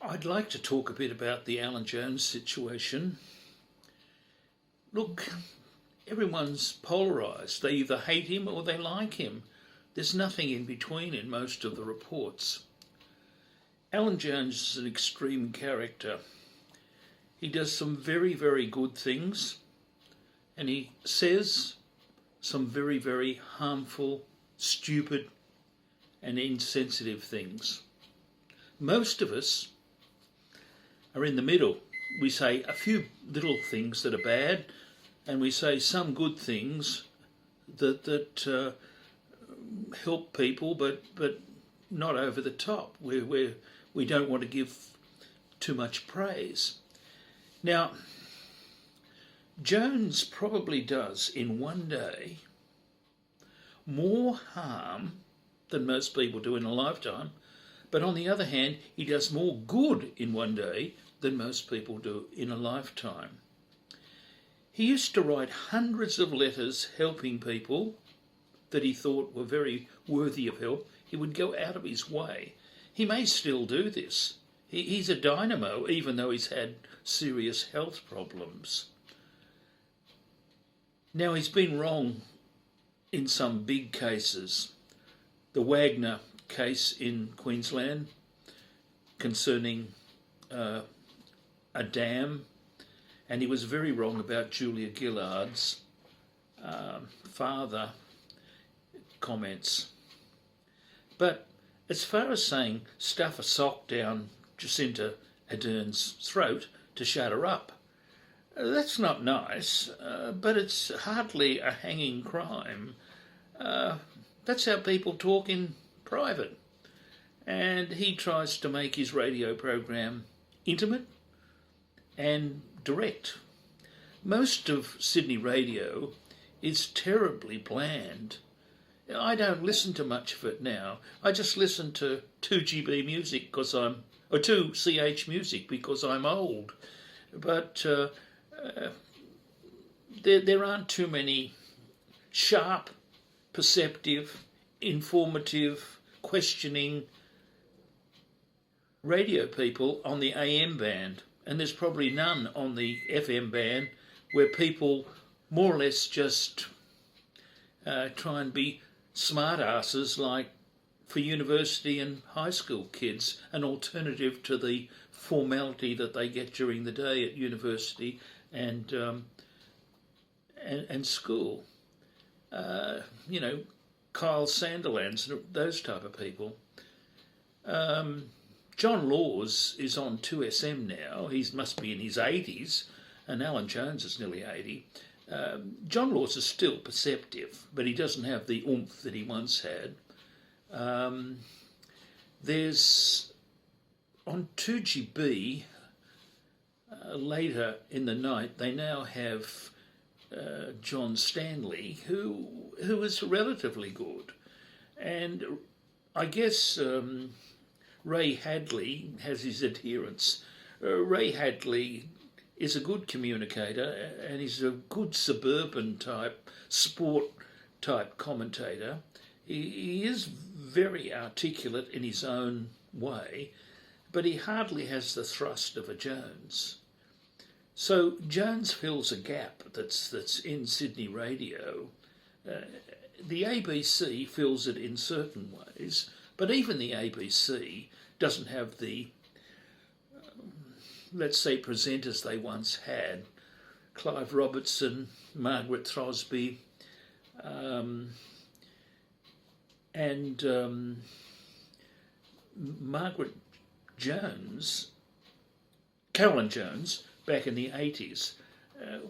I'd like to talk a bit about the Alan Jones situation. Look, everyone's polarised. They either hate him or they like him. There's nothing in between in most of the reports. Alan Jones is an extreme character. He does some very, very good things, and he says some very, very harmful, stupid, and insensitive things. Most of us are in the middle. We say a few little things that are bad, and we say some good things that help people, but not over the top. We don't want to give too much praise. Now, Jones probably does in one day more harm than most people do in a lifetime, but on the other hand, he does more good in one day than most people do in a lifetime. He used to write hundreds of letters helping people that he thought were very worthy of help. He would go out of his way. He may still do this. He's a dynamo, even though he's had serious health problems. Now, he's been wrong in some big cases. The Wagner case in Queensland concerning a dam, and he was very wrong about Julia Gillard's father comments. But as far as saying stuff a sock down Jacinda Ardern's throat to shut her up, that's not nice, but it's hardly a hanging crime. That's how people talk in private. And he tries to make his radio program intimate and direct. Most of Sydney radio is terribly bland. I don't listen to much of it now. I just listen to 2GB music or 2CH music because I'm old. But there aren't too many sharp, perceptive, informative, questioning radio people on the AM band. And there's probably none on the FM band where people more or less just try and be smart asses like for university and high school kids, an alternative to the formality that they get during the day at university and school. Kyle Sanderlands, those type of people. John Laws is on 2SM now. He must be in his 80s, and Alan Jones is nearly 80. John Laws is still perceptive, but he doesn't have the oomph that he once had. There's on 2GB later in the night, they now have John Stanley, who is relatively good, and I guess Ray Hadley has his adherents. Ray Hadley is a good communicator, and he's a good suburban type, sport type commentator. He is very articulate in his own way, but he hardly has the thrust of a Jones. So Jones fills a gap that's in Sydney radio. The ABC fills it in certain ways, but even the ABC doesn't have the, let's say, presenters they once had. Clive Robertson, Margaret Throsby, and Margaret Jones, Carolyn Jones, back in the 80s.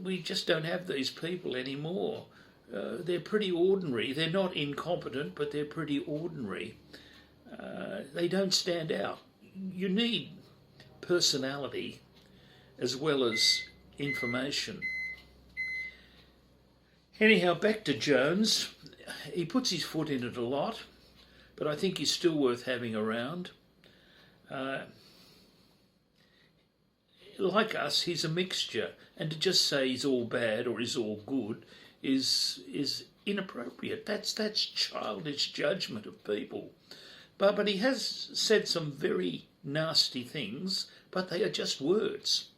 We just don't have these people anymore. They're pretty ordinary. They're not incompetent, but they're pretty ordinary. They don't stand out. You need personality as well as information. Anyhow, back to Jones. He puts his foot in it a lot, but I think he's still worth having around. Like us, he's a mixture, and to just say he's all bad or he's all good is inappropriate. That's childish judgment of people. But he has said some very nasty things, but they are just words.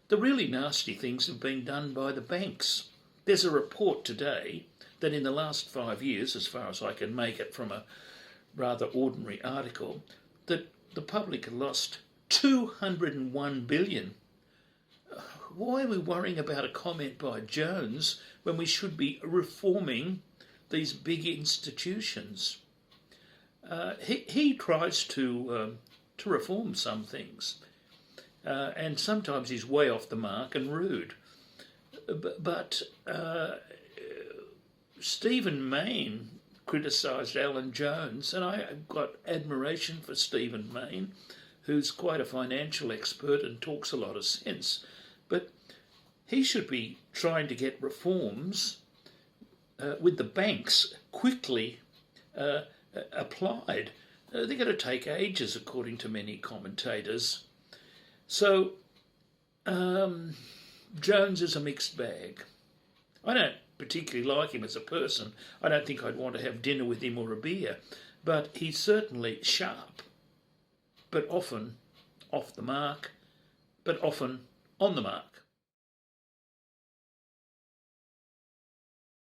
The really nasty things have been done by the banks. There's a report today that in the last 5 years, as far as I can make it from a rather ordinary article, that the public have lost 201 billion. Why are we worrying about a comment by Jones when we should be reforming these big institutions? He tries to reform some things, and sometimes he's way off the mark and rude. But Stephen Mayne criticised Alan Jones, and I've got admiration for Stephen Mayne, who's quite a financial expert and talks a lot of sense. But he should be trying to get reforms with the banks quickly applied. They're going to take ages, according to many commentators. So Jones is a mixed bag. I don't particularly like him as a person. I don't think I'd want to have dinner with him or a beer. But he's certainly sharp, but often off the mark, but often on the mark.